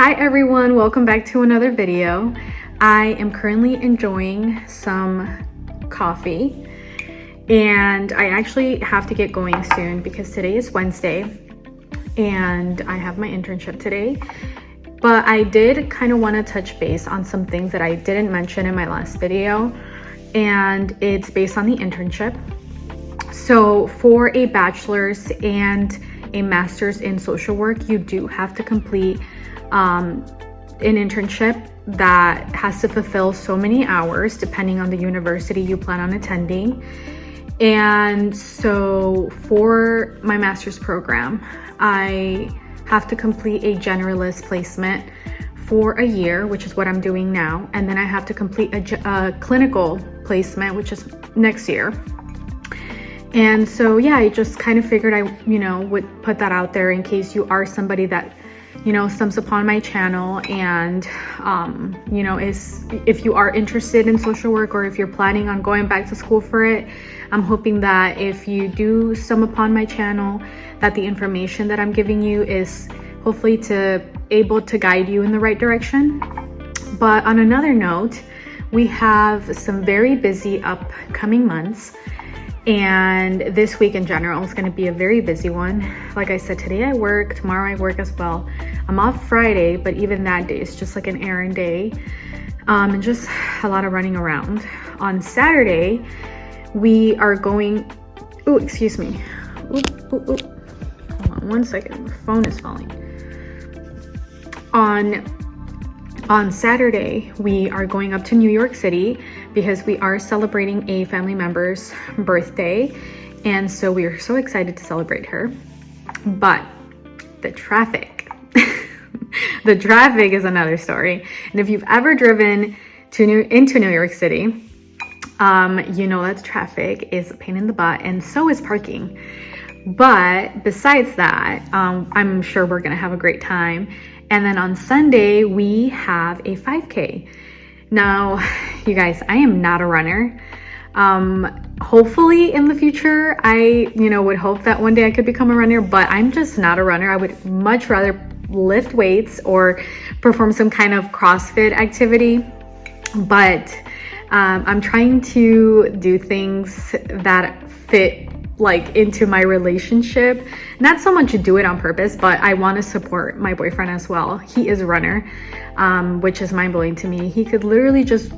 Hi everyone, welcome back to another video. I am currently enjoying some coffee and I actually have to get going soon because today is Wednesday and I have my internship today. But I did kind of want to touch base on some things that I didn't mention in my last video, and it's based on the internship. So for a bachelor's and a master's in social work, you do have to complete an internship that has to fulfill so many hours depending on the university you plan on attending. And so for my master's program, I have to complete a generalist placement for a year, which is what I'm doing now. And then I have to complete a clinical placement, which is next year. And so, yeah, I just kind of figured I, would put that out there in case you are somebody that, stumbles upon my channel and, if you are interested in social work or if you're planning on going back to school for it, I'm hoping that if you do stumble upon my channel, that the information that I'm giving you is hopefully able to guide you in the right direction. But on another note, we have some very busy upcoming months. And this week in general is going to be a very busy one. Like I said, today I work, tomorrow I work as well. I'm off Friday, but even that day is just like an errand day, and just a lot of running around. On Saturday, we are going, excuse me. Hold on one second, the phone is falling. On Saturday, we are going up to New York City because we are celebrating a family member's birthday. And so we are so excited to celebrate her. But the traffic, the traffic is another story. And if you've ever driven into New York City, you know that traffic is a pain in the butt, and so is parking. But besides that, I'm sure we're gonna have a great time. And then on Sunday, we have a 5K. Now, you guys, I am not a runner. Hopefully in the future, I, would hope that one day I could become a runner, but I'm just not a runner. I would much rather lift weights or perform some kind of CrossFit activity. But I'm trying to do things that fit into my relationship. Not so much to do it on purpose, but I want to support my boyfriend as well. He is a runner, which is mind-blowing to me. He could literally just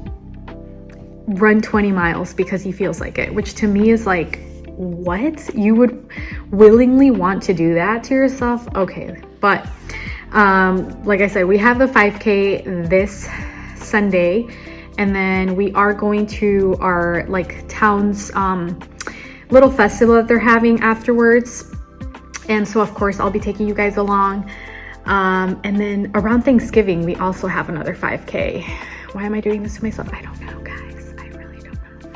run 20 miles because he feels like it, which to me is like, what? You would willingly want to do that to yourself? Okay, but like I said, we have the 5K this Sunday, and then we are going to our town's little festival that they're having afterwards. And so of course I'll be taking you guys along. And then around Thanksgiving, we also have another 5K. Why am I doing this to myself? I don't know, guys. I really don't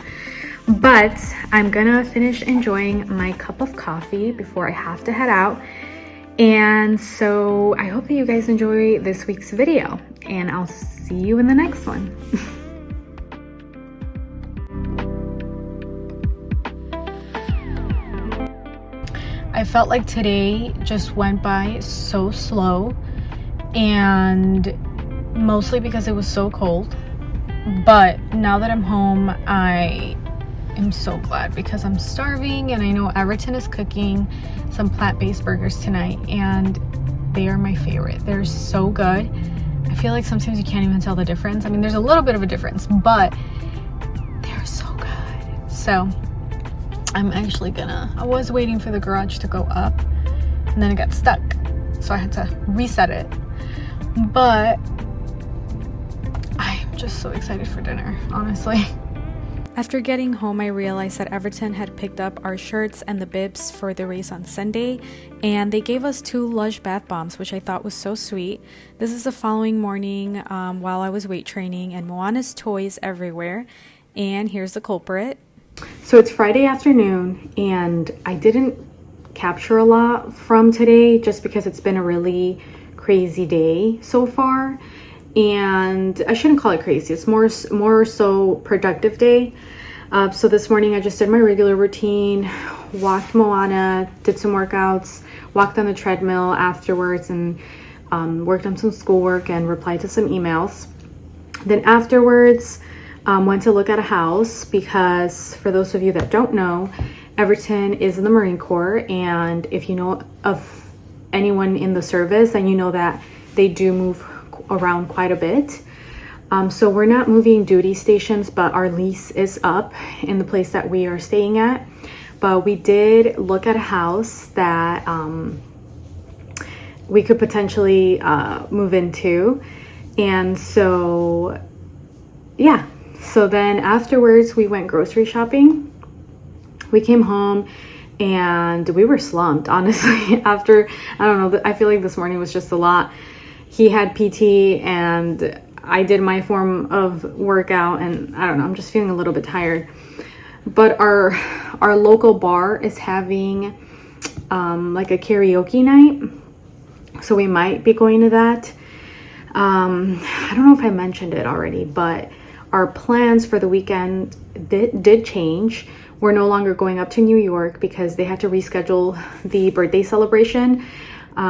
know. But I'm gonna finish enjoying my cup of coffee before I have to head out. And so I hope that you guys enjoy this week's video, and I'll see you in the next one. I felt like today just went by so slow, and mostly because it was so cold. But now that I'm home, I am so glad because I'm starving, and I know Everton is cooking some plant-based burgers tonight, and they are my favorite. They're so good. I feel like sometimes you can't even tell the difference. I mean, there's a little bit of a difference, but they're so good. So I'm actually I was waiting for the garage to go up, and then it got stuck, so I had to reset it. But I'm just so excited for dinner, honestly. After getting home, I realized that Everton had picked up our shirts and the bibs for the race on Sunday, and they gave us 2 Lush bath bombs, which I thought was so sweet. This is the following morning while I was weight training, and Moana's toys everywhere, and here's the culprit. So it's Friday afternoon, and I didn't capture a lot from today just because it's been a really crazy day so far. And I shouldn't call it crazy, it's more so productive day. So this morning I just did my regular routine, walked Moana, did some workouts, walked on the treadmill afterwards, and worked on some schoolwork and replied to some emails. Then afterwards, went to look at a house because, for those of you that don't know, Everton is in the Marine Corps, and if you know of anyone in the service, then you know that they do move around quite a bit. So we're not moving duty stations, but our lease is up in the place that we are staying at. But we did look at a house that we could potentially move into. And so, yeah. So then afterwards, we went grocery shopping. We came home and we were slumped, honestly. After, I don't know, I feel like this morning was just a lot. He had PT and I did my form of workout, and I don't know, I'm just feeling a little bit tired. But our local bar is having like a karaoke night, so we might be going to that. I don't know if I mentioned it already, but our plans for the weekend did change. We're no longer going up to New York because they had to reschedule the birthday celebration,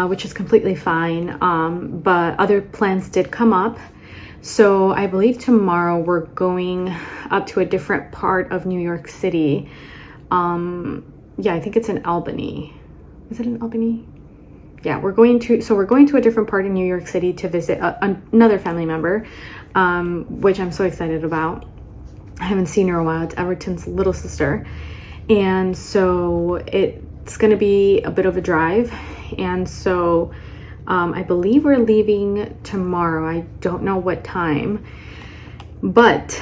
which is completely fine. But other plans did come up. So I believe tomorrow we're going up to a different part of New York City. Yeah, I think it's in Albany. Is it in Albany? Yeah, we're going to a different part in New York City to visit another family member, which I'm so excited about. I haven't seen her in a while. It's Everton's little sister. And so it's going to be a bit of a drive. And so I believe we're leaving tomorrow. I don't know what time, but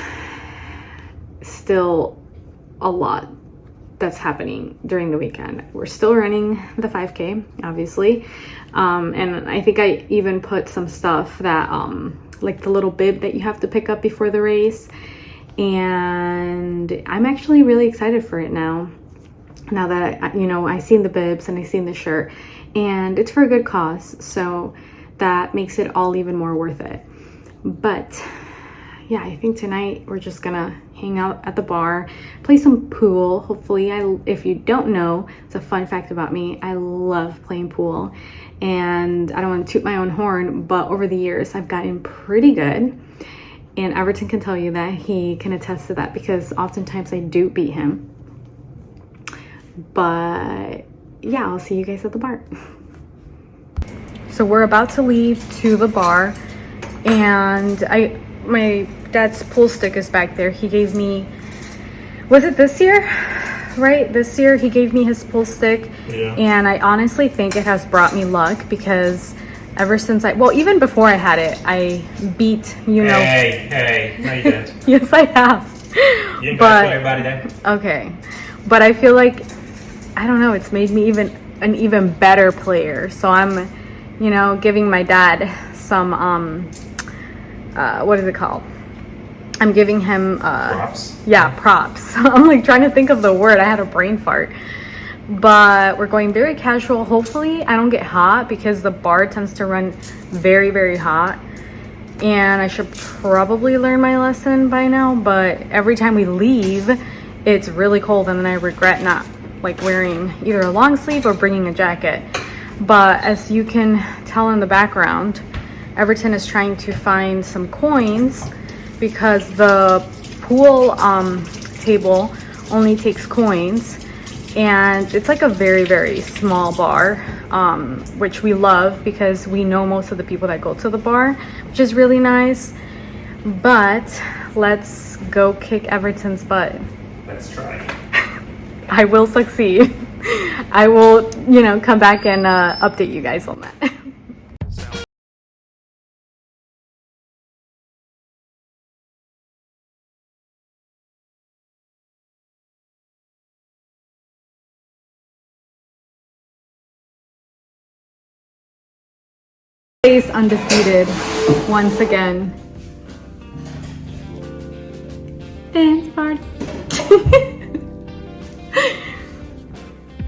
still a lot that's happening during the weekend. We're still running the 5K, obviously. And I think I even put some stuff that, like the little bib that you have to pick up before the race. And I'm actually really excited for it now that I seen the bibs and I seen the shirt, and it's for a good cause, so that makes it all even more worth it. But yeah, I think tonight we're just gonna hang out at the bar, play some pool. Hopefully, if you don't know, it's a fun fact about me, I love playing pool, and I don't want to toot my own horn, but over the years I've gotten pretty good. And Everton can tell you that. He can attest to that because oftentimes I do beat him. But yeah, I'll see you guys at the bar. So we're about to leave to the bar, and my dad's pool stick is back there. He gave me, was it this year? Right? This year he gave me his pool stick. Yeah. And I honestly think it has brought me luck because ever since even before I had it, I beat, Hey, no you didn't. Yes, I have. You didn't gotta tell everybody that. Okay. But I feel like, I don't know, it's made me an even better player. So I'm, giving my dad some, what is it called? I'm giving him, props. Yeah, props. I'm like trying to think of the word. I had a brain fart. But we're going very casual. Hopefully I don't get hot because the bar tends to run very, very hot. And I should probably learn my lesson by now, but every time we leave, it's really cold and then I regret not wearing either a long sleeve or bringing a jacket. But as you can tell in the background, Everton is trying to find some coins because the pool table only takes coins. And it's like a very, very small bar, which we love because we know most of the people that go to the bar, which is really nice. But let's go kick Everton's butt. Let's try. I will succeed. I will, come back and update you guys on that. Stays undefeated once again. Dance party.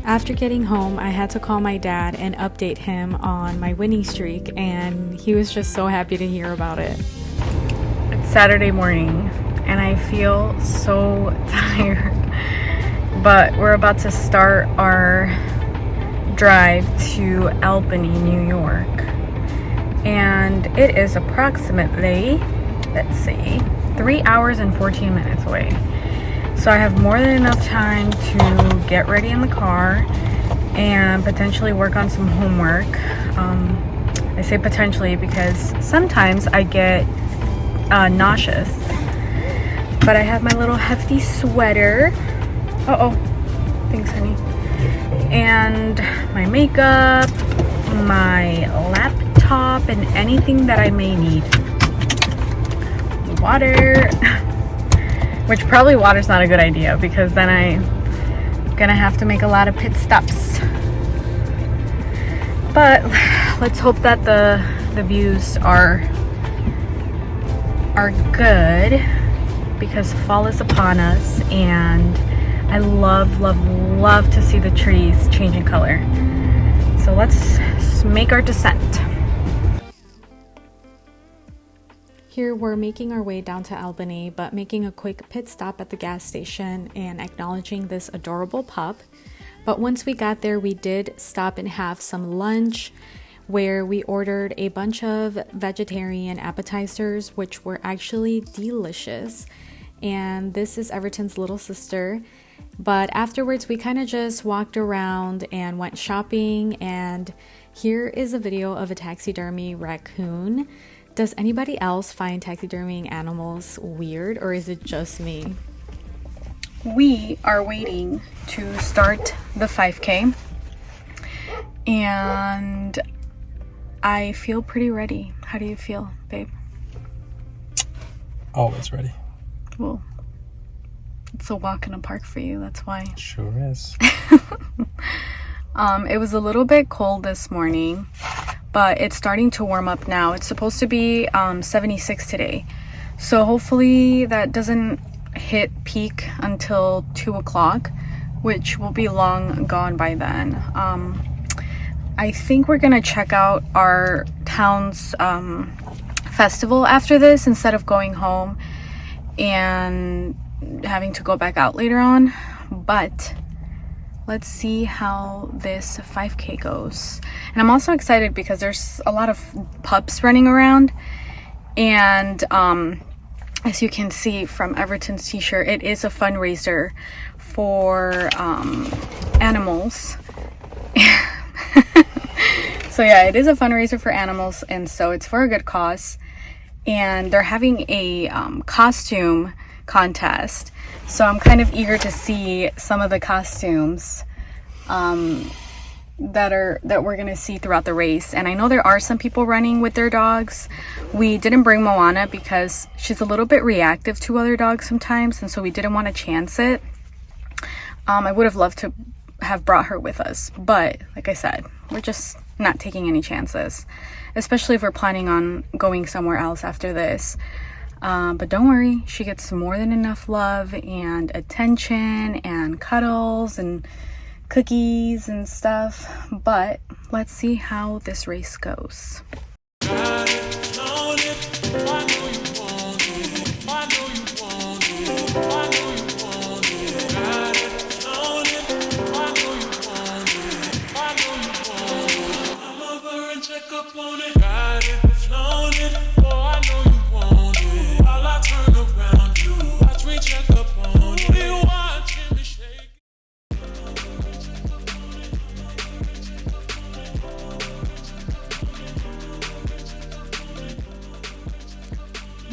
After getting home, I had to call my dad and update him on my winning streak, and he was just so happy to hear about it. It's Saturday morning, and I feel so tired, but we're about to start our drive to Albany, New York. and it is approximately, let's see, 3 hours and 14 minutes away. So I have more than enough time to get ready in the car and potentially work on some homework. I say potentially because sometimes I get nauseous, but I have my little hefty sweater. Thanks, honey. And my makeup, my laptop, and anything that I may need. Water, which probably water's not a good idea because then I'm gonna have to make a lot of pit stops. But let's hope that the views are good, because fall is upon us and I love to see the trees changing color. So let's make our descent. Here we're making our way down to Albany, but making a quick pit stop at the gas station and acknowledging this adorable pup. But once we got there, we did stop and have some lunch, where we ordered a bunch of vegetarian appetizers, which were actually delicious. And this is Everton's little sister. But afterwards, we kind of just walked around and went shopping. And here is a video of a taxidermy raccoon. Does anybody else find taxidermying animals weird, or is it just me? We are waiting to start the 5K, and I feel pretty ready. How do you feel, babe? Always ready. Well, it's a walk in a park for you, that's why. Sure is. It was a little bit cold this morning, but it's starting to warm up now. It's supposed to be 76 today. So hopefully that doesn't hit peak until 2 o'clock, which will be long gone by then. I think we're gonna check out our town's festival after this instead of going home and having to go back out later on. But let's see how this 5K goes. And I'm also excited because there's a lot of pups running around, and as you can see from Everton's t-shirt, it is a fundraiser for animals. So yeah, it is a fundraiser for animals, and so it's for a good cause. And they're having a costume contest, so I'm kind of eager to see some of the costumes that we're gonna see throughout the race. And I know there are some people running with their dogs. We didn't bring Moana because she's a little bit reactive to other dogs sometimes, and so we didn't want to chance it. I would have loved to have brought her with us, but like I said, we're just not taking any chances, especially if we're planning on going somewhere else after this. But don't worry, she gets more than enough love and attention and cuddles and cookies and stuff. But let's see how this race goes.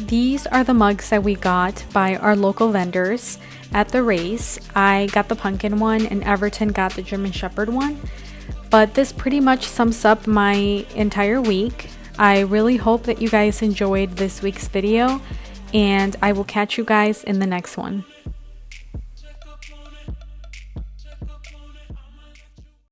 These are the mugs that we got by our local vendors at the race. I got the pumpkin one and Everton got the German Shepherd one. But this pretty much sums up my entire week. I really hope that you guys enjoyed this week's video, and I will catch you guys in the next one.